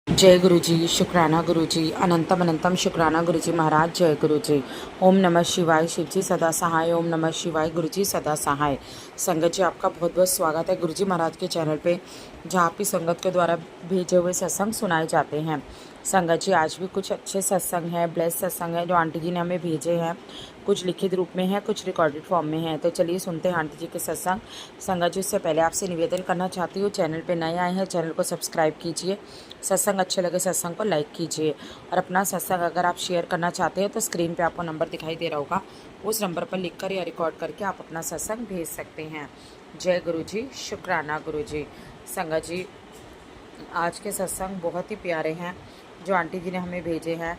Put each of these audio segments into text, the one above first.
जय गुरु जी, शुक्राना गुरु जी, अनंतम अनंतम शुक्राना गुरु जी महाराज। जय गुरु जी। ओम नमः शिवाय। शिव जी सदा सहाय। ओम नमः शिवाय। गुरु जी सदा सहाय। संगत जी, आपका बहुत बहुत स्वागत है गुरु जी महाराज के चैनल पे, जहाँ आपकी संगत के द्वारा भेजे हुए सत्संग सुनाए जाते हैं। संगत जी, आज भी कुछ अच्छे सत्संग हैं, ब्लेस सत्संग हैं जो आंटी जी ने हमें भेजे हैं। कुछ लिखित रूप में है, कुछ रिकॉर्डेड फॉर्म में है। तो चलिए सुनते हैं आंटी जी के सत्संग। संगत जी, उससे पहले आपसे निवेदन करना चाहती हूँ, चैनल पे नए आए हैं चैनल को सब्सक्राइब कीजिए, सत्संग अच्छे लगे सत्संग को लाइक कीजिए, और अपना सत्संग अगर आप शेयर करना चाहते हैं तो स्क्रीन पे आपको नंबर दिखाई दे रहा होगा, उस नंबर पर लिखकर या रिकॉर्ड करके आप अपना सत्संग भेज सकते हैं। जय गुरु जी, शुक्राना गुरु जी। संगत जी, आज के सत्संग बहुत ही प्यारे हैं जो आंटी जी ने हमें भेजे हैं।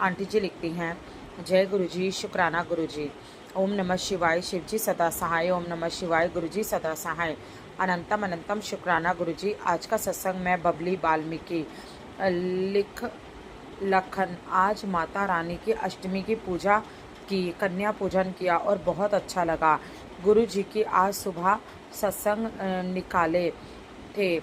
आंटी जी लिखती हैं, जय गुरु जी, शुक्राना गुरु जी। ओम नमः शिवाय। शिव जी सदा सहाय। ओम नमः शिवाय। गुरु जी सदा सहाय। अनंतम अनंतम शुक्राना गुरु जी। आज का सत्संग मैं बबली वाल्मीकि लिख लखन आज माता रानी की अष्टमी की पूजा की, कन्या पूजन किया और बहुत अच्छा लगा। गुरु जी की आज सुबह सत्संग निकाले थे,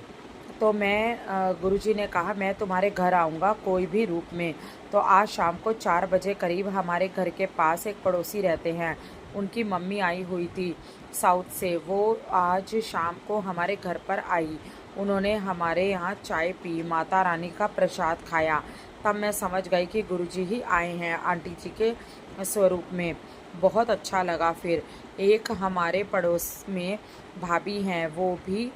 तो मैं गुरुजी ने कहा मैं तुम्हारे घर आऊँगा कोई भी रूप में। तो आज शाम को 4 बजे करीब हमारे घर के पास एक पड़ोसी रहते हैं, उनकी मम्मी आई हुई थी साउथ से। वो आज शाम को हमारे घर पर आई। उन्होंने हमारे यहाँ चाय पी, माता रानी का प्रसाद खाया। तब मैं समझ गई कि गुरुजी ही आए हैं आंटी जी के स्वरूप में। बहुत अच्छा लगा। फिर एक हमारे पड़ोस में भाभी हैं, वो भी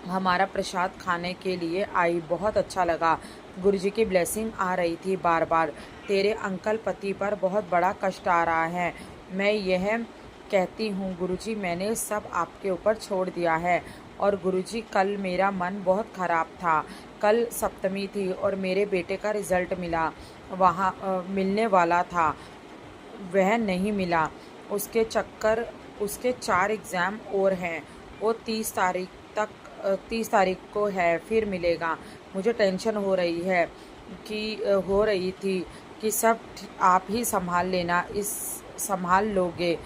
हमारा प्रसाद खाने के लिए आई। बहुत अच्छा लगा। गुरुजी की ब्लेसिंग आ रही थी बार बार। तेरे अंकल पति पर बहुत बड़ा कष्ट आ रहा है। मैं यह कहती हूँ गुरुजी, मैंने सब आपके ऊपर छोड़ दिया है। और गुरुजी, कल मेरा मन बहुत ख़राब था। कल सप्तमी थी और मेरे बेटे का रिज़ल्ट मिलने वाला था, वह नहीं मिला। उसके 4 एग्ज़ाम और हैं। वो 30 तारीख को है, फिर मिलेगा। मुझे टेंशन हो रही थी कि सब आप ही संभाल लोगे।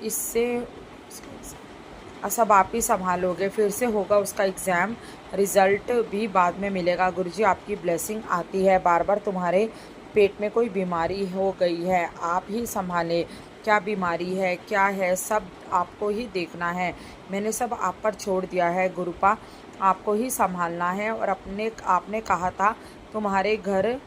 इससे सब आप ही संभालोगे। फिर से होगा उसका एग्ज़ाम, रिज़ल्ट भी बाद में मिलेगा। गुरुजी, आपकी ब्लेसिंग आती है। बार बार तुम्हारे पेट में कोई बीमारी हो गई है, आप ही संभालें। क्या बीमारी है, क्या है, सब आपको ही देखना है। मैंने सब आप पर छोड़ दिया है गुरुपा, आपको ही संभालना है। और आपने कहा था तुम्हारे घर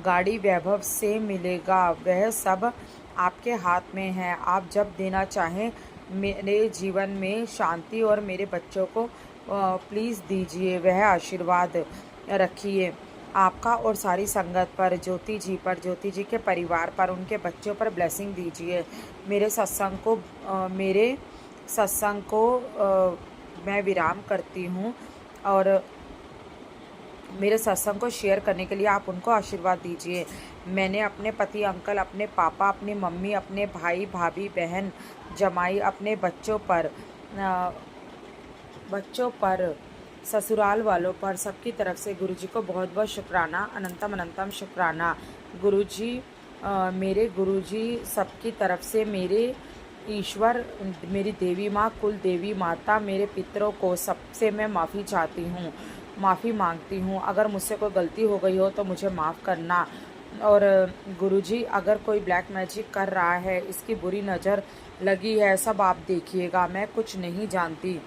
गाड़ी वैभव से मिलेगा, वह सब आपके हाथ में है। आप जब देना चाहें मेरे जीवन में शांति और मेरे बच्चों को प्लीज़ दीजिए, वह आशीर्वाद रखिए आपका और सारी संगत पर, ज्योति जी के परिवार पर, उनके बच्चों पर ब्लेसिंग दीजिए। मेरे सत्संग को मैं विराम करती हूँ, और मेरे सत्संग को शेयर करने के लिए आप उनको आशीर्वाद दीजिए। मैंने अपने पति, अंकल, अपने पापा, अपनी मम्मी, अपने भाई भाभी, बहन, जमाई, अपने बच्चों पर, ससुराल वालों पर, सबकी तरफ से गुरुजी को बहुत बहुत शुक्राना, अनंतम अनंतम शुक्राना। गुरुजी, मेरे गुरुजी सबकी तरफ से, मेरे ईश्वर, मेरी देवी माँ, कुल देवी माता, मेरे पितरों को सबसे मैं माफ़ी मांगती हूँ। अगर मुझसे कोई गलती हो गई हो तो मुझे माफ़ करना। और गुरुजी, अगर कोई ब्लैक मैजिक कर रहा है, इसकी बुरी नज़र लगी है, सब आप देखिएगा, मैं कुछ नहीं जानती।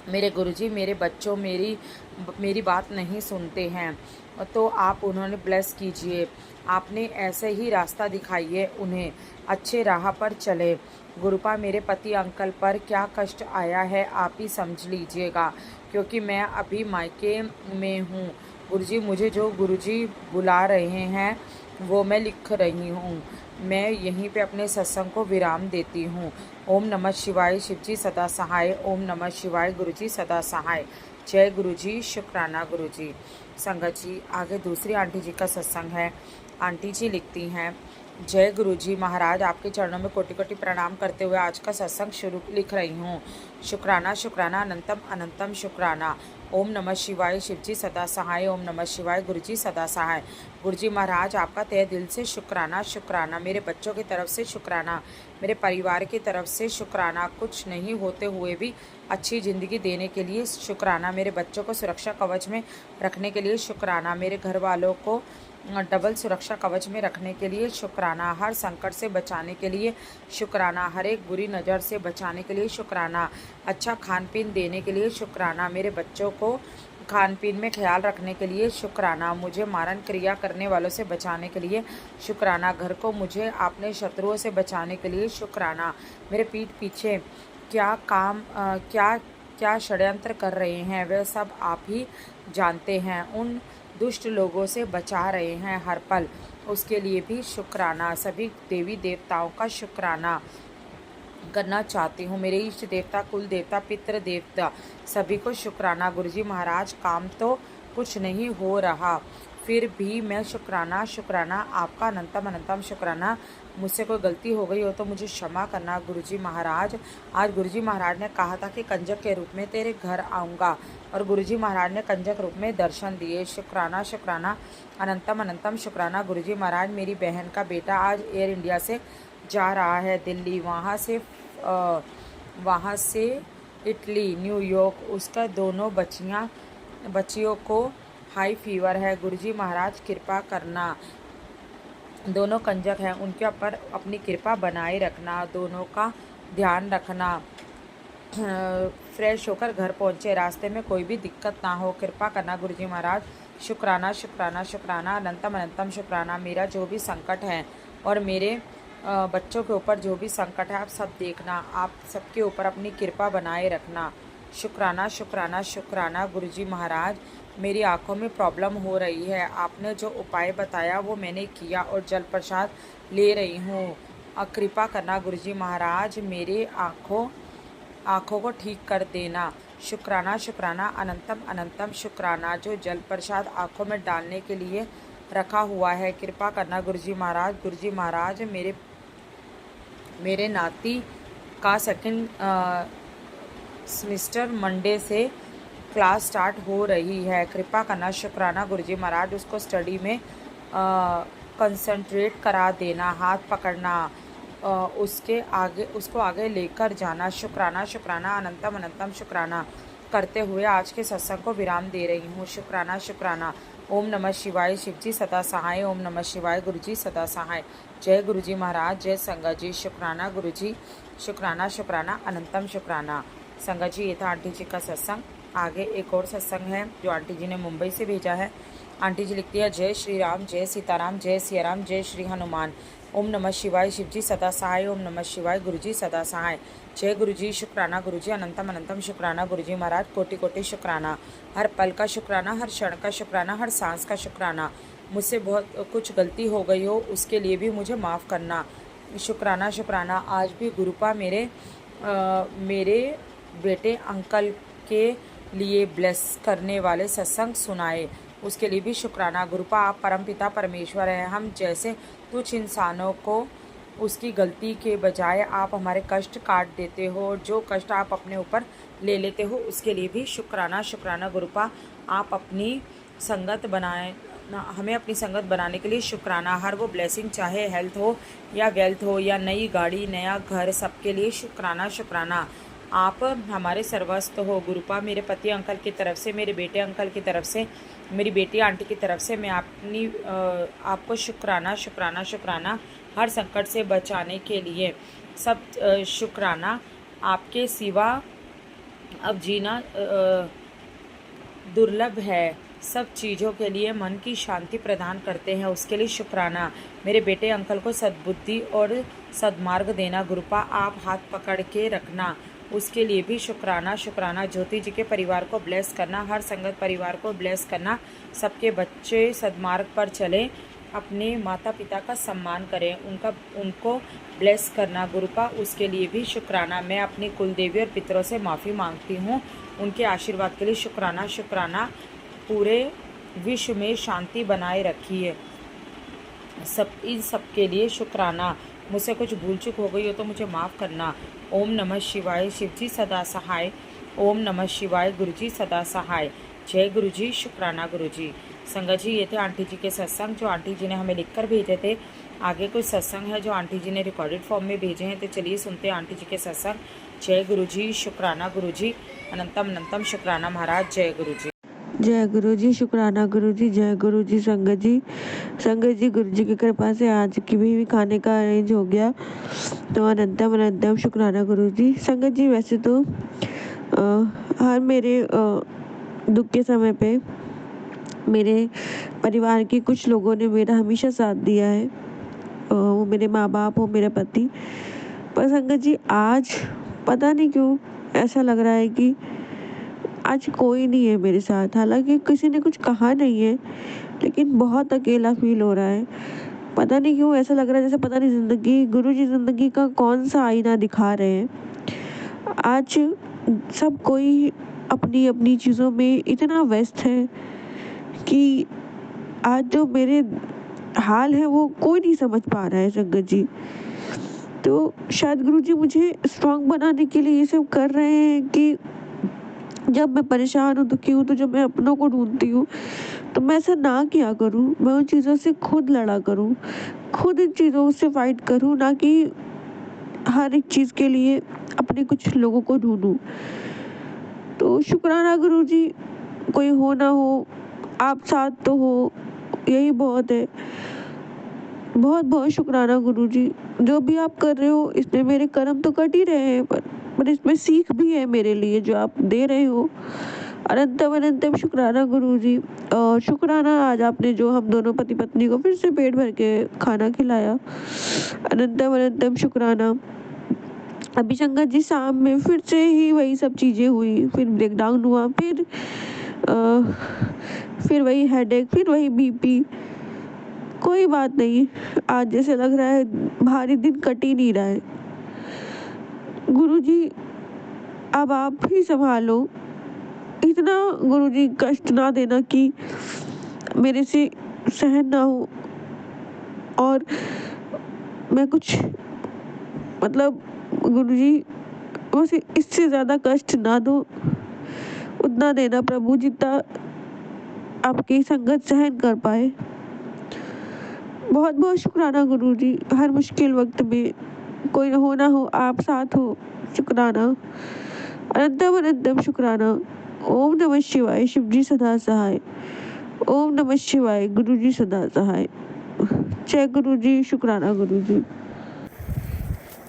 मेरे गुरुजी, मेरे बच्चों मेरी बात नहीं सुनते हैं, तो आप उन्होंने ब्लेस कीजिए। आपने ऐसे ही रास्ता दिखाइए उन्हें, अच्छे राह पर चले। गुरुपा, मेरे पति अंकल पर क्या कष्ट आया है आप ही समझ लीजिएगा, क्योंकि मैं अभी मायके में हूँ। गुरुजी, मुझे जो गुरुजी बुला रहे हैं वो मैं लिख रही हूँ। मैं यहीं पे अपने सत्संग को विराम देती हूँ। ओम नमः शिवाय। शिवजी सदा सहाय। ओम नमः शिवाय। गुरुजी सदा सहाय। जय गुरुजी, शुक्राना गुरुजी। संगत जी, आगे दूसरी आंटी जी का सत्संग है। आंटी जी लिखती हैं, जय गुरुजी महाराज, आपके चरणों में कोटि कोटि प्रणाम करते हुए आज का सत्संग लिख रही हूँ। शुक्राना शुक्राना, अनंतम अनंतम शुक्राना। ओम नमः शिवाय। शिवजी सदा सहाय। ओम नमः शिवाय। गुरुजी सदा सहाय। गुरुजी महाराज, आपका तहे दिल से शुक्राना शुक्राना। मेरे बच्चों की तरफ से शुक्राना। मेरे परिवार की तरफ से शुक्राना, कुछ नहीं होते हुए भी अच्छी ज़िंदगी देने के लिए शुक्राना, मेरे बच्चों को सुरक्षा कवच में रखने के लिए शुक्राना, मेरे घर वालों को डबल सुरक्षा कवच में रखने के लिए शुक्राना, हर संकट से बचाने के लिए शुक्राना, हर एक बुरी नज़र से बचाने के लिए शुक्राना, अच्छा खान पीन देने के लिए शुक्राना, मेरे बच्चों को खान पीन में ख्याल रखने के लिए शुक्राना, मुझे मारण क्रिया करने वालों से बचाने के लिए शुक्राना, घर को मुझे अपने शत्रुओं से बचाने के लिए शुक्राना, मेरे पीठ पीछे क्या षड्यंत्र कर रहे हैं वे सब आप ही जानते हैं, उन दुष्ट लोगों से बचा रहे हैं हर पल, उसके लिए भी शुक्राना, सभी देवी देवताओं का शुक्राना करना चाहती हूँ, मेरे इष्ट देवता, कुल देवता, पितृ देवता सभी को शुक्राना। गुरुजी महाराज काम तो कुछ नहीं हो रहा, फिर भी मैं शुक्राना आपका अनंतम अनंतम शुक्राना। मुझसे कोई गलती हो गई हो तो मुझे क्षमा करना गुरुजी महाराज। आज गुरुजी महाराज ने कहा था कि कंजक के रूप में तेरे घर आऊँगा और गुरुजी महाराज ने कंजक रूप में दर्शन दिए। शुक्राना अनंतम अनंतम शुक्राना गुरुजी महाराज। मेरी बहन का बेटा आज एयर इंडिया से जा रहा है दिल्ली, वहाँ से इटली, न्यूयॉर्क। उसका दोनों बच्चियों को हाई फीवर है। गुरुजी महाराज कृपा करना। दोनों कंजक हैं, उनके ऊपर अपनी कृपा बनाए रखना, दोनों का ध्यान रखना। फ्रेश होकर घर पहुँचे, रास्ते में कोई भी दिक्कत ना हो, कृपा करना गुरुजी महाराज। शुक्राना अनंतम अनंतम शुक्राना। मेरा जो भी संकट है और मेरे बच्चों के ऊपर जो भी संकट है आप सब देखना, आप सबके ऊपर अपनी कृपा बनाए रखना। शुक्राना गुरुजी महाराज। मेरी आंखों में प्रॉब्लम हो रही है, आपने जो उपाय बताया वो मैंने किया और जल प्रसाद ले रही हूँ। कृपा करना गुरुजी महाराज, मेरे आँखों को ठीक कर देना। शुक्राना अनंतम अनंतम शुक्राना। जो जल प्रसाद आँखों में डालने के लिए रखा हुआ है, कृपा करना गुरुजी महाराज। गुरुजी महाराज, मेरे नाती का सेकंड सेमेस्टर मंडे से क्लास स्टार्ट हो रही है, कृपा करना। शुक्राना गुरुजी महाराज। उसको स्टडी में कंसंट्रेट करा देना, हाथ पकड़ना, उसको आगे लेकर जाना। शुक्राना अनंतम अनंतम शुक्राना करते हुए आज के सत्संग को विराम दे रही हूँ। शुक्राना। ओम नमः शिवाय। शिवजी सदा सहाय। ओम नमः शिवाय। गुरुजी सदा सहाय। जय गुरुजी महाराज। जय संगत जी। शुक्राना गुरुजी। शुक्राना अनंतम शुक्राना। संगत जी, ये था आंटी जी का सत्संग। आगे एक और सत्संग है जो आंटी जी ने मुंबई से भेजा है। आंटी जी लिखती है, जय श्री राम, जय सीताराम, जय सिया राम, जय श्री हनुमान। ओम नमः शिवाय। शिवजी सदा सहाय। ओम नमः शिवाय। गुरुजी सदा सहाय। जय गुरुजी। शुक्राना गुरुजी। अनंतम अनंतम शुक्राना गुरुजी महाराज। कोटि कोटि शुक्राना। हर पल का शुक्राना, हर क्षण का शुक्राना, हर सांस का शुक्राना। मुझसे बहुत कुछ गलती हो गई हो उसके लिए भी मुझे माफ़ करना। शुक्राना। आज भी गुरुपा मेरे बेटे अंकल के लिए ब्लेस करने वाले सत्संग सुनाए, उसके लिए भी शुक्राना। गुरुपा, आप परमपिता परमेश्वर हैं। हम जैसे तुच्छ इंसानों को उसकी गलती के बजाय आप हमारे कष्ट काट देते हो और जो कष्ट आप अपने ऊपर ले लेते हो उसके लिए भी शुक्राना गुरुपा। आप अपनी संगत बनाए, हमें अपनी संगत बनाने के लिए शुक्राना। हर वो ब्लेसिंग, चाहे हेल्थ हो या वेल्थ हो या नई गाड़ी, नया घर, सबके लिए शुक्राना। आप हमारे सर्वस्व हो गुरुपा। मेरे पति अंकल की तरफ से, मेरे बेटे अंकल की तरफ से, मेरी बेटी आंटी की तरफ से मैं आपको शुक्राना। हर संकट से बचाने के लिए सब शुक्राना। आपके सिवा अब जीना दुर्लभ है। सब चीज़ों के लिए मन की शांति प्रदान करते हैं, उसके लिए शुक्राना। मेरे बेटे अंकल को सद्बुद्धि और सद्मार्ग देना गुरुपा। आप हाथ पकड़ के रखना, उसके लिए भी शुक्राना। ज्योति जी के परिवार को ब्लेस करना, हर संगत परिवार को ब्लेस करना, सबके बच्चे सद्मार्ग पर चलें, अपने माता पिता का सम्मान करें, उनको ब्लेस करना गुरुपा। उसके लिए भी शुक्राना। मैं अपनी कुलदेवी और पितरों से माफ़ी मांगती हूँ, उनके आशीर्वाद के लिए शुक्राना। पूरे विश्व में शांति बनाए रखिए, इन सब के लिए शुक्राना। मुझसे कुछ भूल चूक हो गई हो तो मुझे माफ़ करना। ओम नमः शिवाय। शिवजी सदा सहाय। ओम नमः शिवाय। गुरुजी सदा सहाय। जय गुरुजी। शुक्राना गुरुजी। संगत जी, ये थे आंटी जी के सत्संग जो आंटी जी ने हमें लिखकर भेजे थे। आगे कोई सत्संग है जो आंटी जी ने रिकॉर्डेड फॉर्म में भेजे हैं, तो चलिए सुनते हैं आंटी जी के सत्संग। जय गुरु जी, शुक्राना गुरु जी, अनंतम अनंतम शुक्राना महाराज। जय गुरु जी। जय गुरु जी, शुक्राना गुरु जी, जय गुरु जी। संगत जी गुरु जी की कृपा से आज की भी खाने का अरेंज हो गया, तो अनंतम अनंतम शुक्राना गुरु जी। संगत जी, वैसे तो हर मेरे दुख के समय पे मेरे परिवार के कुछ लोगों ने मेरा हमेशा साथ दिया है, वो मेरे माँ बाप हो, मेरे पति। पर संगत जी, आज पता नहीं क्यों ऐसा लग रहा है कि आज कोई नहीं है मेरे साथ। हालांकि किसी ने कुछ कहा नहीं है, लेकिन बहुत अकेला फील हो रहा है। पता नहीं क्यों ऐसा लग रहा है जैसे पता नहीं जिंदगी, गुरु जी जिंदगी का कौन सा आईना दिखा रहे हैं। आज सब कोई अपनी अपनी चीज़ों में इतना व्यस्त है कि आज जो मेरे हाल है वो कोई नहीं समझ पा रहा है संगत जी। तो शायद गुरु जी मुझे स्ट्रांग बनाने के लिए ये सब कर रहे हैं कि जब मैं परेशान हूँ, दुखी हूँ, तो जब मैं अपनों को ढूंढती हूँ तो मैं ऐसा ना किया करूँ। मैं उन चीज़ों से खुद लड़ा करूँ, खुद इन चीज़ों से फाइट करूँ, ना कि हर एक चीज़ के लिए अपने कुछ लोगों को ढूंढूं। तो शुक्राना गुरु जी, कोई हो ना हो, आप साथ तो हो, यही बहुत है। बहुत बहुत शुक्राना गुरु जी। जो भी आप कर रहे हो इसमें मेरे कर्म तो कट ही रहे हैं, पर इसमें सीख भी है मेरे लिए जो आप दे रहे हो। अनंतम अनंतम शुक्राना गुरु जी। शुक्राना आज आपने जो हम दोनों पति पत्नी को फिर से पेट भर के खाना खिलाया। अनंतम अनंतम शुक्राना। अभी शंकर जी शाम में फिर से ही वही सब चीज़ें हुई, फिर ब्रेकडाउन हुआ, फिर वही हेडेक, फिर वही बीपी। कोई बात नहीं, आज जैसे लग रहा है भारी दिन कट ही नहीं रहा है। गुरुजी, अब आप ही संभालो। इतना गुरुजी कष्ट ना देना कि मेरे से सहन ना हो, और मैं कुछ मतलब गुरुजी बस इससे ज़्यादा कष्ट ना दो। उतना देना प्रभु जितना आपकी संगत सहन कर पाए। बहुत बहुत शुक्राना गुरु जी। हर मुश्किल वक्त में कोई हो ना हो, आप साथ हो। शुक्राना, अनंतम अनंतम शुक्राना। ओम नमः शिवाय, शिव जी सदा सहाय। ओम नमः शिवाय, गुरु जी सदा सहाय। जय गुरु जी, शुक्राना गुरु जी।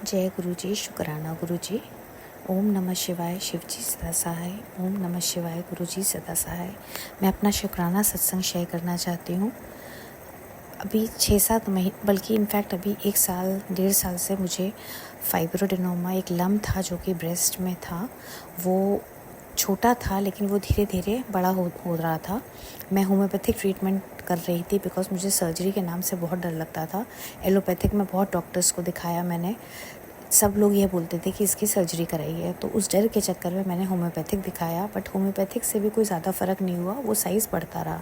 जय गुरु जी, शुक्राना गुरु जी। ओम नमः शिवाय, शिव जी सदा सहाय। ओम नमः शिवाय, गुरु जी सदा सहाय। मैं अपना शुक्राना सत्संग शेयर करना चाहती हूँ। अभी 6-7 महीने, बल्कि इनफैक्ट अभी 1 साल 1.5 साल से मुझे फाइब्रोडेनोमा, एक लम्ब था जो कि ब्रेस्ट में था। वो छोटा था लेकिन वो धीरे धीरे बड़ा हो रहा था। मैं होम्योपैथिक ट्रीटमेंट कर रही थी बिकॉज मुझे सर्जरी के नाम से बहुत डर लगता था। एलोपैथिक में बहुत डॉक्टर्स को दिखाया मैंने, सब लोग ये बोलते थे कि इसकी सर्जरी कराई है, तो उस डर के चक्कर में मैंने होम्योपैथिक दिखाया, बट होम्योपैथिक से भी कोई ज़्यादा फ़र्क नहीं हुआ, वो साइज़ बढ़ता रहा।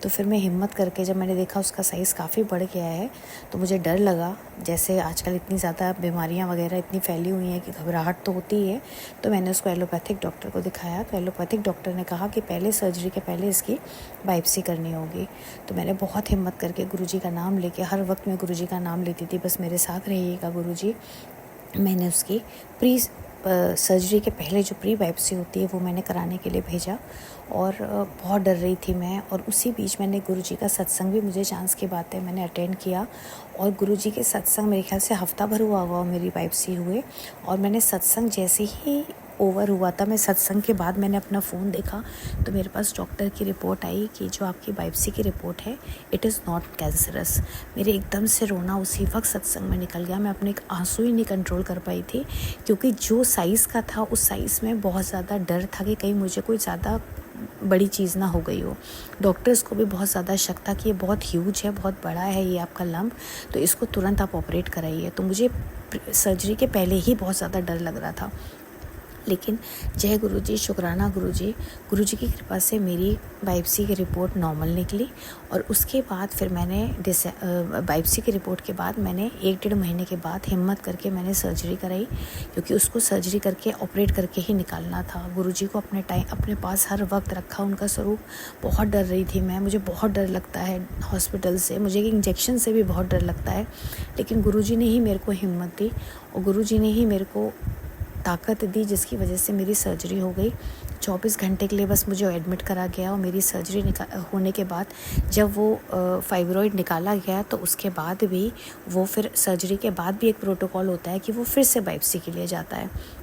तो फिर मैं हिम्मत करके जब मैंने देखा उसका साइज़ काफ़ी बढ़ गया है, तो मुझे डर लगा। जैसे आजकल इतनी ज़्यादा बीमारियां वगैरह इतनी फैली हुई हैं कि घबराहट तो होती ही है। तो मैंने उसको एलोपैथिक डॉक्टर को दिखाया, तो एलोपैथिक डॉक्टर ने कहा कि पहले सर्जरी के पहले इसकी बायोप्सी करनी होगी। तो मैंने बहुत हिम्मत करके गुरुजी का नाम लेके, हर वक्त मैं गुरुजी का नाम लेती थी, बस मेरे साथ रहिएगा गुरुजी। मैंने उसकी प्री सर्जरी के पहले जो प्री बायोप्सी होती है वो मैंने कराने के लिए भेजा, और बहुत डर रही थी मैं। और उसी बीच मैंने गुरुजी का सत्संग भी, मुझे चांस की बात है, मैंने अटेंड किया। और गुरुजी के सत्संग मेरे ख्याल से हफ्ता भर हुआ मेरी बायोप्सी हुए, और मैंने सत्संग जैसे ही ओवर हुआ था, मैं सत्संग के बाद मैंने अपना फ़ोन देखा तो मेरे पास डॉक्टर की रिपोर्ट आई कि जो आपकी बायोप्सी की रिपोर्ट है इट इज़ नॉट कैंसरस। मेरे एकदम से रोना उसी वक्त सत्संग में निकल गया। मैं अपने आंसू ही नहीं कंट्रोल कर पाई थी, क्योंकि जो साइज़ का था उस साइज़ में बहुत ज़्यादा डर था कि कहीं मुझे कोई ज़्यादा बड़ी चीज़ ना हो गई हो। डॉक्टर्स को भी बहुत ज़्यादा शक था कि ये बहुत ह्यूज है, बहुत बड़ा है ये आपका लम्ब, तो इसको तुरंत आप ऑपरेट कराइए। तो मुझे सर्जरी के पहले ही बहुत ज़्यादा डर लग रहा था। लेकिन जय गुरु जी, शुक्राना गुरु जी की कृपा से मेरी बायोप्सी की रिपोर्ट नॉर्मल निकली। और उसके बाद फिर मैंने बायोप्सी की रिपोर्ट के बाद मैंने 1-1.5 महीने के बाद हिम्मत करके मैंने सर्जरी कराई, क्योंकि उसको सर्जरी करके ऑपरेट करके ही निकालना था। गुरु जी को अपने पास हर वक्त रखा, उनका स्वरूप। बहुत डर रही थी मैं, मुझे बहुत डर लगता है हॉस्पिटल से, मुझे इंजेक्शन से भी बहुत डर लगता है। लेकिन गुरु जी ने ही मेरे को हिम्मत दी और गुरु जी ने ही मेरे को ताकत दी, जिसकी वजह से मेरी सर्जरी हो गई। 24 घंटे के लिए बस मुझे एडमिट करा गया और मेरी सर्जरी होने के बाद जब वो फाइब्रॉइड निकाला गया, तो उसके बाद भी वो फिर सर्जरी के बाद भी एक प्रोटोकॉल होता है कि वो फिर से बायोप्सी के लिए जाता है।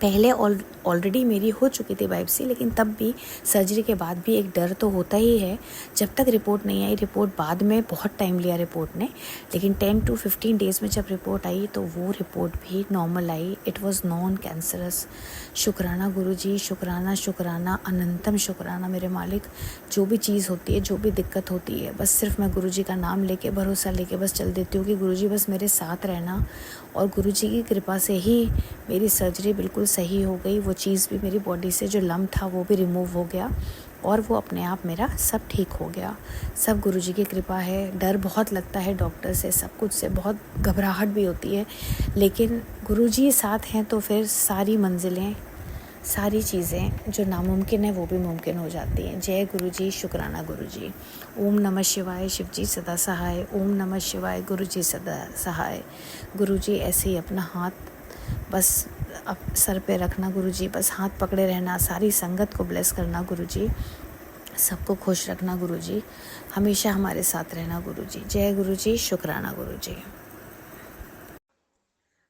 पहले ऑलरेडी मेरी हो चुकी थी बायोप्सी, लेकिन तब भी सर्जरी के बाद भी एक डर तो होता ही है। जब तक रिपोर्ट नहीं आई, रिपोर्ट बाद में बहुत टाइम लिया रिपोर्ट ने, लेकिन 10 to 15 डेज़ में जब रिपोर्ट आई तो वो रिपोर्ट भी normal I. It was non cancerous. शुक्राना गुरुजी, शुक्राना शुक्राना अनंतम शुक्राना मेरे मालिक। जो भी चीज़ होती है, जो भी दिक्कत होती है, बस सिर्फ मैं गुरुजी का नाम लेके, भरोसा लेके बस चल देती हूँ कि गुरुजी बस मेरे साथ रहना। और गुरुजी की कृपा से ही मेरी सर्जरी बिल्कुल सही हो गई। वो चीज़ भी, मेरी बॉडी से जो लम्ब था वो भी रिमूव हो गया और वो अपने आप मेरा सब ठीक हो गया। सब गुरुजी की कृपा है। डर बहुत लगता है डॉक्टर से, सब कुछ से बहुत घबराहट भी होती है, लेकिन गुरुजी साथ हैं तो फिर सारी मंजिलें, सारी चीज़ें जो नामुमकिन है वो भी मुमकिन हो जाती हैं। जय गुरुजी, शुक्राना गुरुजी। ओम नमः शिवाय, शिवजी सदा सहाय। ओम नमः शिवाय, गुरुजी सदा सहाय। गुरुजी ऐसे ही अपना हाथ बस अब सर पे रखना गुरुजी, बस हाथ पकड़े रहना, सारी संगत को ब्लेस करना गुरुजी, सबको खुश रखना गुरुजी, हमेशा हमारे साथ रहना गुरुजी। जय गुरुजी, शुक्राना गुरुजी।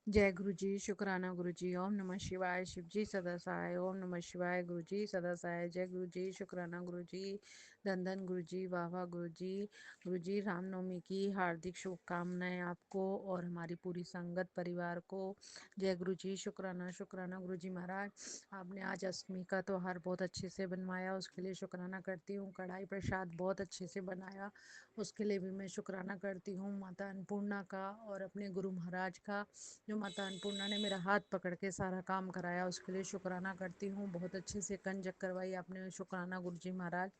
जय गुरु जी, शुक्राना गुरु जी। ओम नमः शिवाय, शिव जी सदा सहाय। ओम नमः शिवाय, गुरु जी सदा सहाय। जय गुरु जी, शुक्राना गुरु जी। धन धन गुरु जी, वाह वाह गुरु जी। गुरु जी, रामनवमी की हार्दिक शुभकामनाएं आपको और हमारी पूरी संगत परिवार को। जय गुरु जी, शुक्राना शुक्राना गुरु जी महाराज। आपने आज अष्टमी का त्योहार बहुत अच्छे से बनवाया, उसके लिए शुक्राना करती हूँ। कढ़ाई प्रसाद बहुत अच्छे से बनाया, उसके लिए भी मैं शुक्राना करती हूँ। माता अन्नपूर्णा का और अपने गुरु महाराज का, जो माता अन्नपूर्णा ने मेरा हाथ पकड़ के सारा काम कराया, उसके लिए शुक्राना करती हूँ। बहुत अच्छे से कंजक करवाई आपने, शुक्राना गुरुजी महाराज।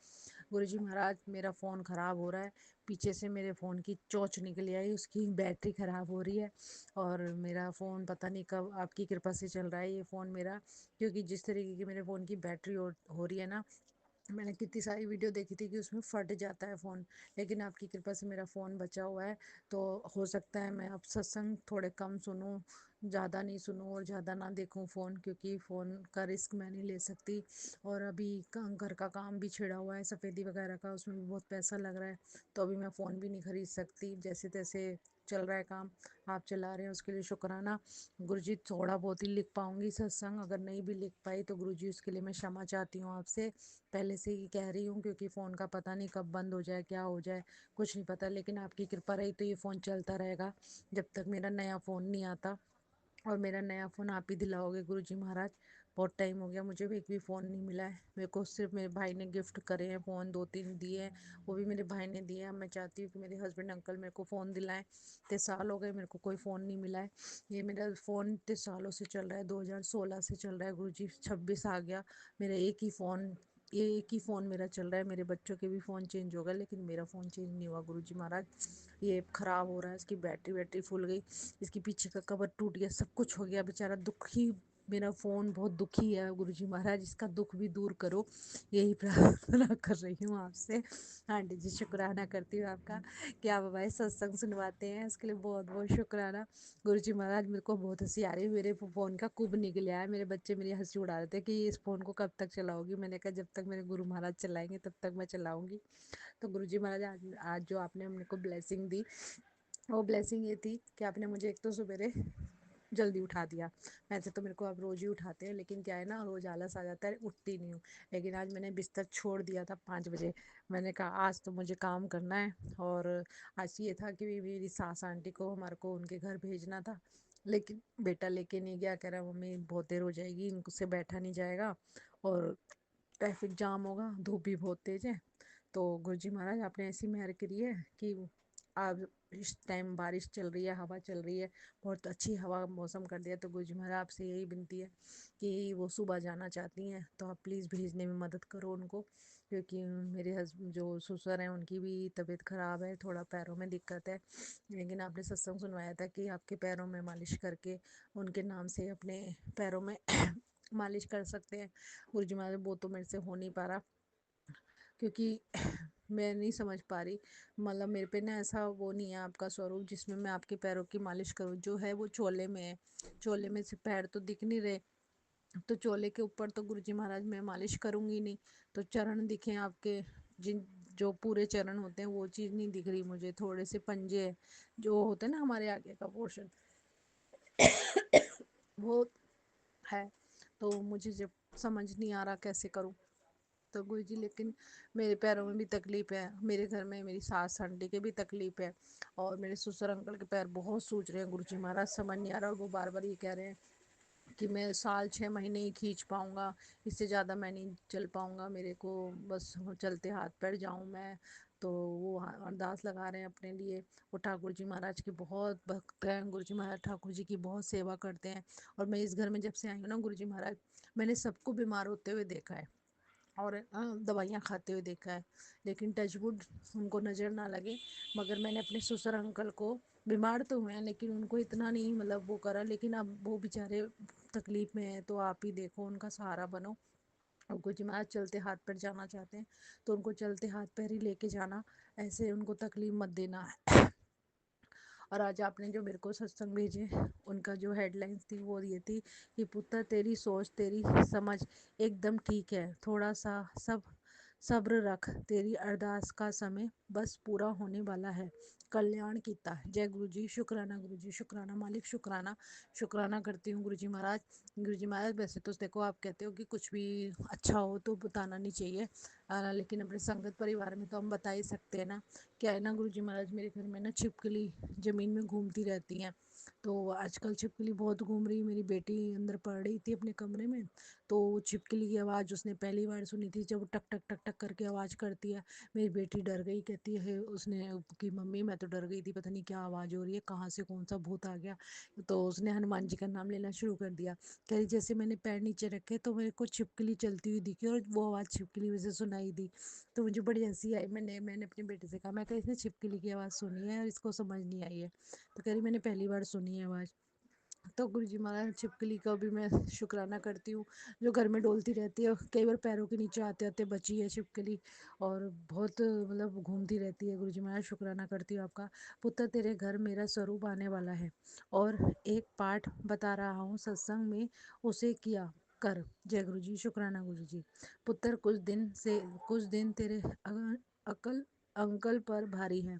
गुरुजी महाराज, मेरा फ़ोन ख़राब हो रहा है, पीछे से मेरे फ़ोन की चोंच निकली आई, उसकी बैटरी ख़राब हो रही है और मेरा फ़ोन पता नहीं कब आपकी कृपा से चल रहा है ये फ़ोन मेरा, क्योंकि जिस तरीके की मेरे फ़ोन की बैटरी हो रही है ना, मैंने कितनी सारी वीडियो देखी थी कि उसमें फट जाता है फ़ोन, लेकिन आपकी कृपा से मेरा फ़ोन बचा हुआ है। तो हो सकता है मैं अब सत्संग थोड़े कम सुनूं, ज़्यादा नहीं सुनूं और ज़्यादा ना देखूं फ़ोन, क्योंकि फ़ोन का रिस्क मैं नहीं ले सकती। और अभी घर का काम भी छिड़ा हुआ है, सफ़ेदी वगैरह का, उसमें भी बहुत पैसा लग रहा है, तो अभी मैं फ़ोन भी नहीं ख़रीद सकती। जैसे तैसे चल रहा है काम, आप चला रहे हैं, उसके लिए शुक्राना। गुरुजी, थोड़ा बहुत ही लिख पाऊंगी सत्संग, अगर नहीं भी लिख पाई तो गुरुजी उसके लिए मैं क्षमा चाहती हूँ आपसे, पहले से ही कह रही हूँ, क्योंकि फ़ोन का पता नहीं कब बंद हो जाए, क्या हो जाए, कुछ नहीं पता। लेकिन आपकी कृपा रही तो ये फ़ोन चलता रहेगा जब तक मेरा नया फ़ोन नहीं आता, और मेरा नया फ़ोन आप ही दिलाओगे गुरुजी महाराज। बहुत टाइम हो गया, मुझे भी एक भी फ़ोन नहीं मिला है, मेरे को सिर्फ मेरे भाई ने गिफ्ट करे हैं फ़ोन, 2-3 दिए हैं, वो भी मेरे भाई ने दिए हैं। अब मैं चाहती हूँ कि मेरे हस्बैंड अंकल मेरे को फ़ोन दिलाएं। इतने साल हो गए मेरे को कोई फ़ोन नहीं मिला है, ये मेरा फ़ोन इतने सालों से चल रहा है, 2016 से चल रहा है गुरुजी, 26 आ गया, मेरा एक ही फ़ोन मेरा चल रहा है। मेरे बच्चों के भी फ़ोन चेंज हो गए, लेकिन मेरा फ़ोन चेंज नहीं हुआ गुरुजी महाराज। ये ख़राब हो रहा है, इसकी बैटरी फूल गई, इसके पीछे का कवर टूट गया, सब कुछ हो गया, बेचारा दुखी, मेरा फ़ोन बहुत दुखी है गुरुजी महाराज, इसका दुख भी दूर करो, यही प्रार्थना कर रही हूँ आपसे। आंटी जी, शुक्राना करती हूँ आपका कि आप हमारे सत्संग सुनवाते हैं, उसके लिए बहुत बहुत शुक्राना गुरुजी महाराज। मेरे को बहुत हंसी आ रही है, मेरे फ़ोन का कुब निकल आया है, मेरे बच्चे मेरी हंसी उड़ा रहे थे कि इस फ़ोन को कब तक चलाओगी, मैंने कहा जब तक मेरे गुरु महाराज चलाएंगे तब तक मैं चलाऊंगी। तो गुरुजी महाराज, आज जो आपने मेरे को ब्लेसिंग दी, वो ब्लेसिंग ये थी कि आपने मुझे एक तो सवेरे जल्दी उठा दिया। वैसे तो मेरे को अब रोज ही उठाते हैं, लेकिन क्या है ना, रोज आलस आ जाता है, उठती नहीं हूँ। लेकिन आज मैंने बिस्तर छोड़ दिया था 5 बजे, मैंने कहा आज तो मुझे काम करना है। और आज ये था कि मेरी सास आंटी को, हमारे को उनके घर भेजना था, लेकिन बेटा लेके नहीं गया, कह रहा मम्मी बहुत देर हो जाएगी, इनसे बैठा नहीं जाएगा और ट्रैफिक जाम होगा, धूप भी बहुत तेज है। तो गुरुजी महाराज, आपने ऐसी मेहर करी है कि अब इस टाइम बारिश चल रही है, हवा चल रही है, बहुत अच्छी हवा मौसम कर दिया। तो गुरुजी महाराज आपसे यही विनती है कि वो सुबह जाना चाहती हैं तो आप प्लीज़ भेजने में मदद करो उनको, क्योंकि मेरे हस्बैंड जो ससुर हैं उनकी भी तबीयत ख़राब है, थोड़ा पैरों में दिक्कत है। लेकिन आपने सत्संग सुनवाया था कि आपके पैरों में मालिश करके उनके नाम से अपने पैरों में मालिश कर सकते हैं। गुरुजी महाराज वो तो मेरे से हो नहीं पा रहा, क्योंकि मैं नहीं समझ पा रही, मतलब मेरे पे ना ऐसा वो नहीं है आपका स्वरूप जिसमें मैं आपके पैरों की मालिश करूँ। जो है वो चोले में है, चोले में से पैर तो दिख नहीं रहे, तो चोले के ऊपर तो गुरुजी महाराज मैं मालिश करूँगी नहीं। तो चरण दिखे आपके, जिन जो पूरे चरण होते हैं वो चीज़ नहीं दिख रही मुझे, थोड़े से पंजे हैं जो होते हैं ना हमारे आगे का पोर्शन वो है। तो मुझे जब समझ नहीं आ रहा कैसे करूँ। तो गुरु जी लेकिन मेरे पैरों में भी तकलीफ़ है, मेरे घर में मेरी सास आंटी के भी तकलीफ़ है, और मेरे ससुर अंकल के पैर बहुत सूज रहे हैं। गुरु जी महाराज समझ नहीं आ रहा, और वो बार बार ये कह रहे हैं कि मैं साल 6 महीने ही खींच पाऊँगा, इससे ज़्यादा मैं नहीं चल पाऊँगा, मेरे को बस चलते हाथ पैर जाऊँ मैं। तो वो अरदास लगा रहे हैं अपने लिए। वो ठाकुर जी महाराज के बहुत भक्त हैं, गुरु जी महाराज ठाकुर जी की बहुत सेवा करते हैं। और मैं इस घर में जब से आई हूँ ना गुरु जी महाराज, मैंने सबको बीमार होते हुए देखा है और दवाइयाँ खाते हुए देखा है, लेकिन टचवुड उनको नज़र ना लगे। मगर मैंने अपने ससुर अंकल को, बीमार तो हुए हैं लेकिन उनको इतना नहीं मतलब वो करा, लेकिन अब वो बेचारे तकलीफ़ में हैं, तो आप ही देखो उनका सहारा बनो। और कुछ महाराज चलते हाथ पैर जाना चाहते हैं तो उनको चलते हाथ पैर ही लेके जाना, ऐसे उनको तकलीफ मत देना। और आज आपने जो मेरे को सत्संग भेजे, उनका जो हेडलाइंस थी वो ये थी कि पुत्र तेरी सोच तेरी समझ एकदम ठीक है, थोड़ा सा सब्र रख, तेरी अरदास का समय बस पूरा होने वाला है, कल्याण कीता। जय गुरु जी, शुक्राना गुरु जी, शुक्राना मालिक, शुक्राना। शुक्राना करती हूँ गुरु जी महाराज। गुरु जी महाराज वैसे तो देखो आप कहते हो कि कुछ भी अच्छा हो तो बताना नहीं चाहिए, लेकिन अपने संगत परिवार में तो हम बता ही सकते हैं ना। क्या है ना गुरु जी महाराज, मेरे घर में ना छिपकली ज़मीन में घूमती रहती हैं। तो आजकल छिपकली बहुत घूम रही है। मेरी बेटी अंदर पड़ रही थी अपने कमरे में, तो छिपकली की आवाज़ उसने पहली बार सुनी थी, जब वो टक टक टक टक करके आवाज़ करती है। मेरी बेटी डर गई, कहती है उसने कि मम्मी मैं तो डर गई थी, पता नहीं क्या आवाज़ हो रही है, कहाँ से कौन सा भूत आ गया। तो उसने हनुमान जी का नाम लेना शुरू कर दिया। कह रही जैसे मैंने पैर नीचे रखे तो मेरे को छिपकली चलती हुई दिखी और वो आवाज़ छिपकली में से सुनाई दी। तो मुझे बड़ी हंसी आई। मैंने अपने बेटे से कहा, मैं कहा इसने छिपकली की आवाज़ सुनी है और इसको समझ नहीं आई है। तो कह रही मैंने पहली बार सुनी है आवाज़। तो गुरु जी महाराज छिपकली का भी मैं शुक्राना करती हूँ, जो घर में डोलती रहती है, कई बार पैरों के नीचे आते आते बची है छिपकली, और बहुत मतलब घूमती रहती है। गुरु जी महाराज शुक्राना करती हूँ आपका। पुत्र तेरे घर मेरा स्वरूप आने वाला है, और एक पाठ बता रहा हूँ सत्संग में, उसे किया कर। जय गुरु जी, शुक्राना गुरु जी। पुत्र कुछ दिन तेरे अकल अंकल पर भारी है,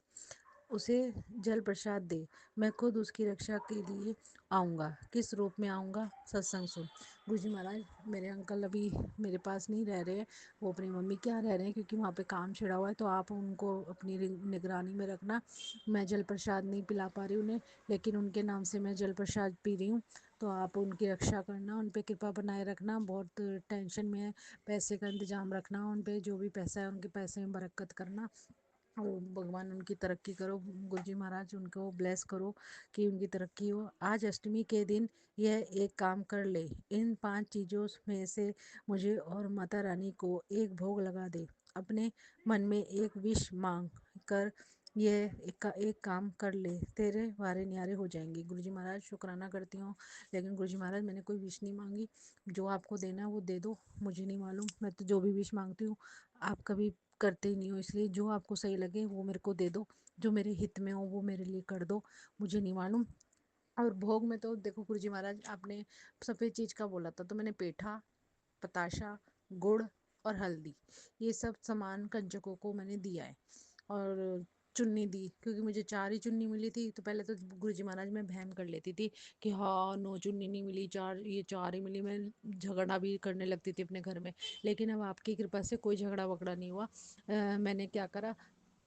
उसे जल प्रसाद दे, मैं खुद उसकी रक्षा के लिए आऊँगा। किस रूप में आऊँगा, सत्संग सुन। गुरु जी महाराज मेरे अंकल अभी मेरे पास नहीं रह रहे हैं, वो अपनी मम्मी के यहाँ रह रहे हैं, क्योंकि वहाँ पे काम छिड़ा हुआ है। तो आप उनको अपनी निगरानी में रखना। मैं जल प्रसाद नहीं पिला पा रही उन्हें, लेकिन उनके नाम से मैं जल प्रसाद पी रही हूँ। तो आप उनकी रक्षा करना, उन पे कृपा बनाए रखना, बहुत टेंशन में है, पैसे का इंतजाम रखना, उन पे जो भी पैसा है उनके पैसे में बरकत करना। और भगवान उनकी तरक्की करो, गुरु जी महाराज उनको ब्लेस करो कि उनकी तरक्की हो। आज अष्टमी के दिन यह एक काम कर ले, इन 5 चीज़ों में से मुझे और माता रानी को एक भोग लगा दे, अपने मन में एक विश मांग कर यह एक काम कर ले, तेरे वारे न्यारे हो जाएंगे। गुरु जी महाराज शुक्राना करती हूँ, लेकिन गुरु जी महाराज मैंने कोई विश नहीं मांगी, जो आपको देना है वो दे दो, मुझे नहीं मालूम। मैं तो जो भी विश मांगती हूँ आप कभी करते ही नहीं हो, इसलिए जो आपको सही लगे वो मेरे को दे दो, जो मेरे हित में हो वो मेरे लिए कर दो, मुझे नहीं मालूम। और भोग में तो देखो गुरु जी महाराज आपने सफ़ेद चीज़ का बोला था, तो मैंने पेठा, बताशा, गुड़ और हल्दी, ये सब सामान कंजकों को मैंने दिया है। और चुन्नी दी, क्योंकि मुझे 4 ही चुन्नी मिली थी। तो पहले तो गुरु जी महाराज मैं वहम कर लेती थी कि हाँ 9 चुन्नी नहीं मिली, 4 ये 4 ही मिली, मैं झगड़ा भी करने लगती थी अपने घर में। लेकिन अब आपकी कृपा से कोई झगड़ा वगड़ा नहीं हुआ। मैंने क्या करा,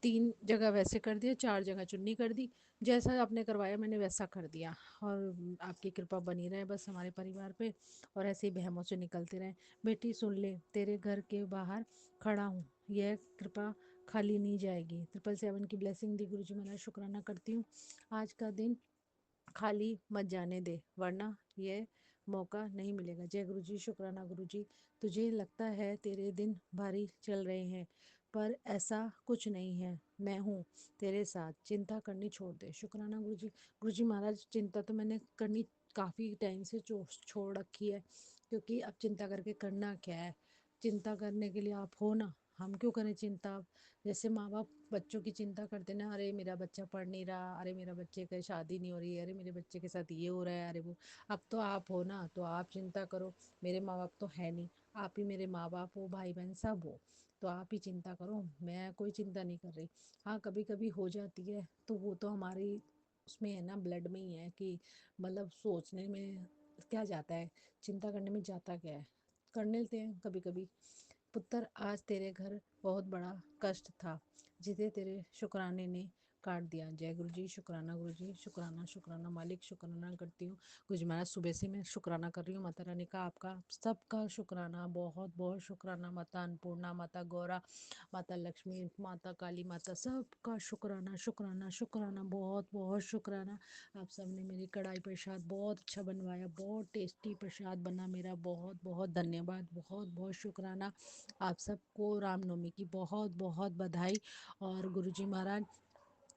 3 जगह वैसे कर दिया, 4 जगह चुन्नी कर दी, जैसा आपने करवाया मैंने वैसा कर दिया। और आपकी कृपा बनी रहे बस हमारे परिवार पे, और ऐसे ही बहमों से निकलते रहें। बेटी सुन ले, तेरे घर के बाहर खड़ा हूँ, यह कृपा खाली नहीं जाएगी। 777 की ब्लेसिंग दी गुरुजी महाराज, शुक्राना करती हूँ। आज का दिन खाली मत जाने दे, वरना ये मौका नहीं मिलेगा। जय गुरु जी, शुक्राना गुरु जी। तुझे लगता है तेरे दिन भारी चल रहे हैं, पर ऐसा कुछ नहीं है। मैं हूँ तेरे साथ, चिंता करनी छोड़ दे। शुक्राना गुरु जी। गुरु जी महाराज, चिंता तो मैंने करनी काफ़ी टाइम से छोड़ रखी है, क्योंकि अब चिंता करके करना क्या है। चिंता करने के लिए आप हो ना, हम क्यों करें चिंता। जैसे माँ बाप बच्चों की चिंता करते ना, अरे मेरा बच्चा पढ़ नहीं रहा, अरे मेरा बच्चे की शादी नहीं हो रही है, अरे मेरे बच्चे के साथ ये हो रहा है, अरे वो। अब तो आप हो ना, तो आप चिंता करो। मेरे माँ बाप तो है नहीं, आप ही मेरे माँ बाप हो, भाई बहन सब हो, तो आप ही चिंता करो। मैं कोई चिंता नहीं कर रही। हाँ, कभी कभी हो जाती है, तो वो तो हमारी उसमें है ना, ब्लड में ही है कि मतलब सोचने में क्या जाता है, चिंता करने में जाता क्या है। कर लेते हैं कभी कभी। पुत्र, आज तेरे घर बहुत बड़ा कष्ट था, जिसे तेरे शुक्राने ने काट दिया। जय गुरु जी, शुक्राना गुरु जी, शुक्राना शुक्राना मालिक, शुक्राना करती हूँ। गुरु जी महाराज, सुबह से मैं शुक्राना कर रही हूँ माता रानी का, आपका सबका शुक्राना, बहुत बहुत शुक्राना। माता अन्नपूर्णा, माता गौरा, माता लक्ष्मी, माता काली माता, सबका शुक्राना शुक्राना शुक्राना, बहुत बहुत शुक्राना। आप सबने मेरी कढ़ाई प्रसाद बहुत अच्छा बनवाया, बहुत टेस्टी प्रसाद बना मेरा, बहुत बहुत धन्यवाद, बहुत बहुत शुक्राना। आप सबको रामनवमी की बहुत बहुत बधाई। और गुरुजी महाराज,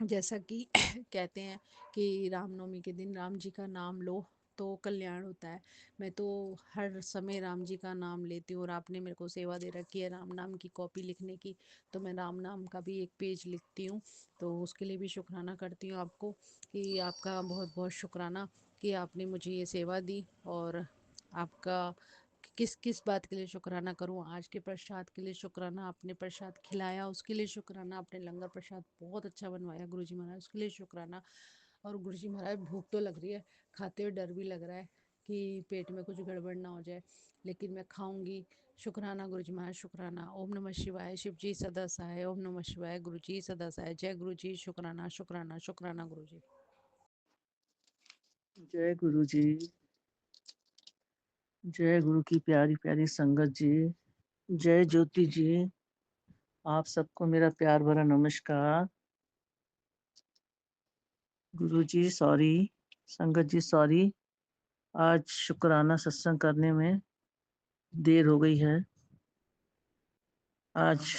जैसा कि कहते हैं कि रामनवमी के दिन राम जी का नाम लो तो कल्याण होता है। मैं तो हर समय राम जी का नाम लेती हूँ, और आपने मेरे को सेवा दे रखी है राम नाम की कॉपी लिखने की, तो मैं राम नाम का भी एक पेज लिखती हूँ। तो उसके लिए भी शुक्राना करती हूँ आपको, कि आपका बहुत बहुत शुक्राना कि आपने मुझे ये सेवा दी। और आपका किस किस बात के लिए शुक्राना करूं। आज के प्रसाद के लिए शुक्राना, आपने प्रसाद खिलाया उसके लिए शुक्राना, आपने लंगर प्रसाद बहुत अच्छा बनवाया गुरुजी महाराज, उसके लिए शुक्राना। और गुरुजी महाराज, भूख तो लग रही है, खाते हुए डर भी लग रहा है कि पेट में कुछ गड़बड़ ना हो जाए, लेकिन मैं खाऊंगी। शुक्राना गुरुजी महाराज, शुक्राना। ओम नमः शिवाय, शिव जी सदा सहाय। ओम नमः शिवाय, गुरु जी सदा सहाय। जय गुरु जी, शुक्राना शुक्राना शुक्राना गुरु जी। जय गुरु जी। जय गुरु की प्यारी प्यारी संगत जी। जय ज्योति जी। आप सबको मेरा प्यार भरा नमस्कार। गुरु जी सॉरी, संगत जी सॉरी, आज शुक्राना सत्संग करने में देर हो गई है। आज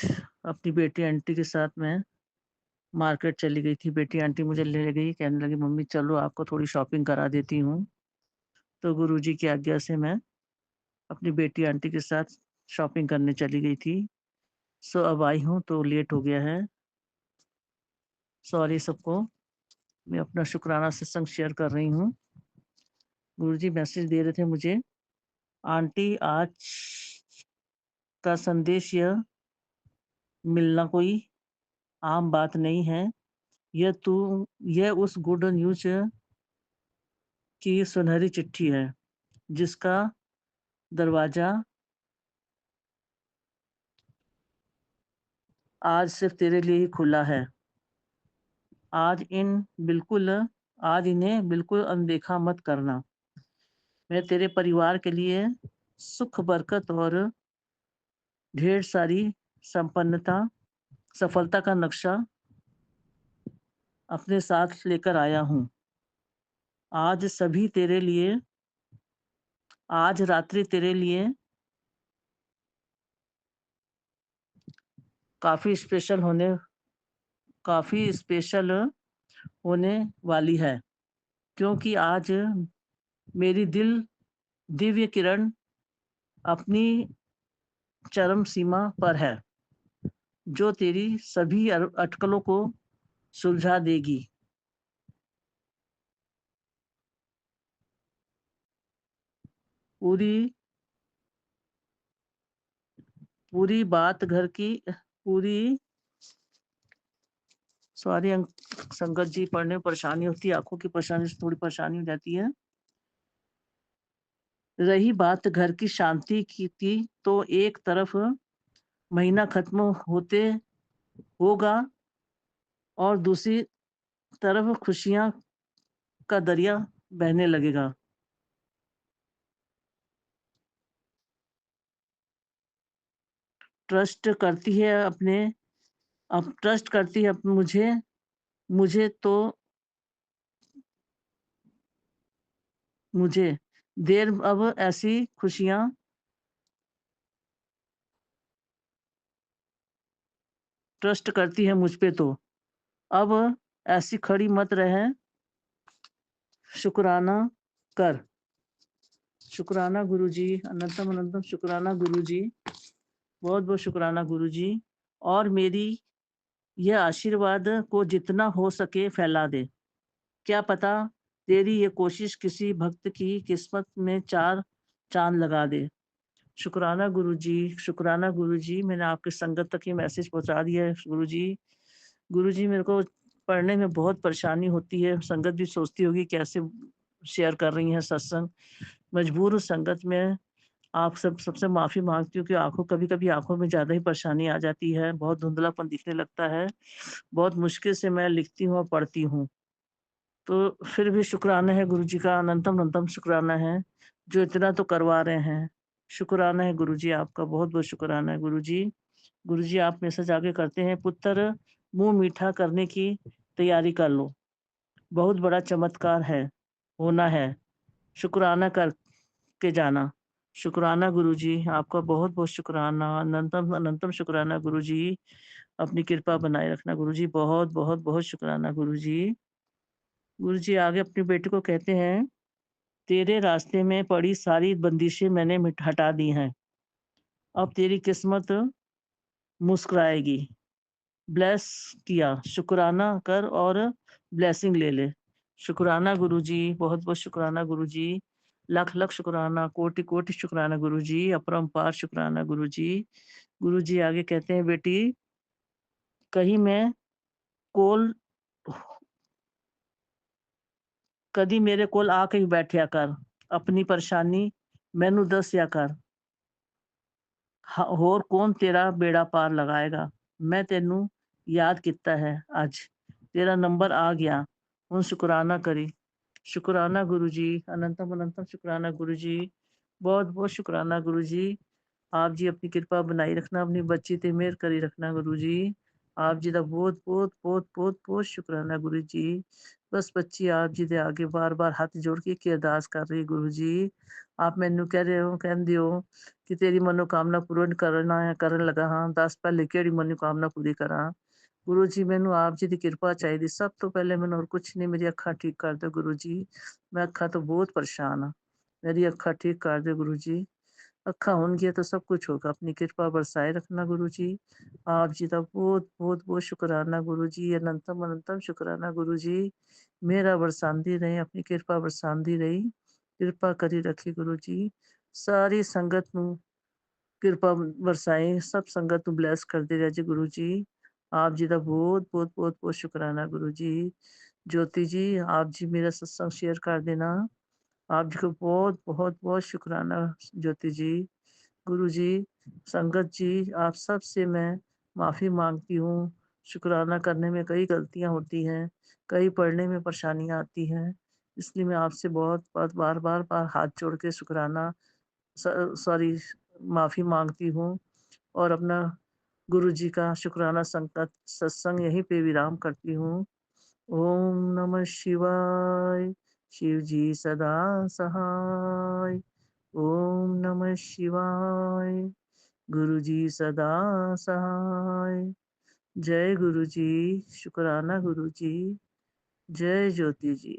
अपनी बेटी आंटी के साथ मैं मार्केट चली गई थी। बेटी आंटी मुझे ले गई, कहने लगी मम्मी चलो आपको थोड़ी शॉपिंग करा देती हूँ। तो गुरु जी की आज्ञा से मैं अपनी बेटी आंटी के साथ शॉपिंग करने चली गई थी। सो अब आई हूँ तो लेट हो गया है। सॉरी सबको। मैं अपना शुक्राना सत्संग शेयर कर रही हूँ। गुरुजी मैसेज दे रहे थे मुझे, आंटी आज का संदेश यह मिलना कोई आम बात नहीं है। यह तू यह उस गुड न्यूज की सुनहरी चिट्ठी है जिसका दरवाजा आज सिर्फ तेरे लिए ही खुला है। आज इन बिल्कुल आज इन्हें बिल्कुल अनदेखा मत करना। मैं तेरे परिवार के लिए सुख बरकत और ढेर सारी संपन्नता सफलता का नक्शा अपने साथ लेकर आया हूँ। आज सभी तेरे लिए आज रात्रि तेरे लिए काफी स्पेशल होने काफी स्पेशल होने वाली है, क्योंकि आज मेरी दिव्य किरण अपनी चरम सीमा पर है, जो तेरी सभी अटकलों को सुलझा देगी। पूरी पूरी बात घर की पूरी सॉरी संगत जी, पढ़ने में परेशानी होती है, आंखों की परेशानी से थोड़ी परेशानी हो जाती है। रही बात घर की शांति की थी, तो एक तरफ महीना खत्म होते होगा और दूसरी तरफ खुशियां का दरिया बहने लगेगा। ट्रस्ट करती है अपने अब ट्रस्ट करती है मुझे मुझे तो मुझे देर अब ऐसी खुशियाँ ट्रस्ट करती है मुझ पे तो। अब ऐसी खड़ी मत रहे, शुक्राना कर। शुक्राना गुरुजी, अनंतम अनंतम शुक्राना गुरुजी। बहुत-बहुत शुक्राना गुरुजी। और मेरी यह आशीर्वाद को जितना हो सके फैला दे। क्या पता तेरी ये कोशिश किसी भक्त की किस्मत में 4 चाँद लगा दे। शुक्राना गुरुजी, शुक्राना गुरुजी। मैंने आपकी संगत तक ये मैसेज पहुँचा दिया है गुरुजी। गुरुजी मेरे को पढ़ने में बहुत परेशानी होती है। संगत भी सोचती होगी कैसे शेयर कर रही हैं सत्संग। मजबूर हूँ संगत में। आप सबसे माफ़ी माँगती हूँ कि कभी-कभी आँखों में ज़्यादा ही परेशानी आ जाती है, बहुत धुंधलापन दिखने लगता है। बहुत मुश्किल से मैं लिखती हूँ और पढ़ती हूँ। तो फिर भी शुक्राना है गुरुजी का, अनंतम-अनंतम शुक्राना है, जो इतना तो करवा रहे हैं। शुक्राना है गुरुजी आपका, बहुत-बहुत शुक्राना है गुरुजी। गुरुजी आप मैसेज आगे करते हैं, पुत्र मुँह मीठा करने की तैयारी कर लो। बहुत बड़ा चमत्कार है, होना है। शुक्राना करके जाना। शुक्राना गुरुजी, आपका बहुत-बहुत शुक्राना, अनंतम अनंतम शुक्राना गुरुजी। अपनी कृपा बनाए रखना गुरुजी, बहुत-बहुत बहुत शुक्राना गुरुजी। गुरुजी आगे अपनी बेटी को कहते हैं, तेरे रास्ते में पड़ी सारी बंदिशें मैंने हटा दी हैं। अब तेरी किस्मत मुस्कुराएगी। ब्लेस किया, शुक्राना कर और ब्लेसिंग ले ले। शुक्राना गुरुजी, बहुत-बहुत शुक्राना गुरुजी। लाख-लाख शुक्राना, कोटि-कोटि शुक्राना गुरुजी, अपरंपार शुक्राना गुरुजी। गुरुजी आगे कहते हैं, बेटी कहीं मैं कोल कदी मेरे कोल आ के बैठया कर। अपनी परेशानी मैनू दस्या कर। ਹੋਰ ਕੌਣ ਤੇਰਾ ਬੇੜਾ ਪਾਰ ਲਗਾਏਗਾ। ਮੈਂ ਤੈਨੂੰ ਯਾਦ ਕੀਤਾ ਹੈ ਅੱਜ। तेरा नंबर आ गया। हुण शुकराना करी। शुकराना गुरुजी, अनंतम अनंतम शुकराना गुरुजी। बहुत-बहुत शुकराना गुरुजी। आप जी अपनी कृपा बनाई रखना, अपनी बच्ची ते मेहर करी रखना गुरुजी। आप जी दा बहुत-बहुत शुकराना गुरुजी। बस बच्ची आप जी दे आगे बार-बार हाथ जोड़ के एक अरदास कर रही गुरुजी। आप मैनू कह रहे हो कहंदे हो कि तेरी मनोकामना पूर्ण करना है ਕਰਨ ਲੱਗਾ ਹਾਂ। ਦੱਸ ਪਹਿਲੇ ਕਿਹੜੀ मनोकामना पूरी ਕਰਾਂ। गुरु जी मैनू आप जी की कृपा चाहिए। सब तो पहले मैनू और कुछ नहीं, मेरी अखा ठीक कर दो गुरु जी। मैं अखा तो बहुत परेशान हाँ, मेरी अखा ठीक कर दो गुरु जी। अखा होंगी तो सब कुछ होगा। अपनी कृपा बरसाए रखना गुरु जी। आप जी का बहुत शुक्राना गुरु जी, अनंतम अनंतम शुक्राना गुरु जी। मेरा बरसांदी रही, अपनी कृपा बरसांदी रही, कृपा करी रखी गुरु जी। सारी संगत नू ਕਿਰਪਾ ਵਰਸਾਏ, ਸਭ ਸੰਗਤ ਨੂੰ ਬਲੈਸ ਕਰਦੇ ਰਹਿ ਜੀ ਗੁਰੂ ਜੀ। ਆਪ ਜੀ ਦਾ ਬਹੁਤ ਸ਼ੁਕਰਾਨਾ ਗੁਰੂ ਜੀ। ज्योति जी आप जी मेरा सत्संग शेयर कर देना। आप जी को बहुत शुक्राना ज्योति जी। गुरु जी, संगत जी, आप सब से मैं माफ़ी मांगती हूँ। शुक्राना करने में कई गलतियाँ होती हैं, कई पढ़ने में परेशानियाँ आती हैं, इसलिए मैं आपसे बहुत बार हाथ जोड़ के शुक्राना सॉरी माफ़ी मांगती हूँ और अपना गुरु जी का शुक्राना संगत सत्संग यहीं पे विराम करती हूँ। ओम नमः शिवाय, शिव जी सदा सहाय। ओम नमः शिवाय, गुरु जी सदा सहाय। जय गुरु जी, शुक्राना गुरु जी। जय ज्योति जी।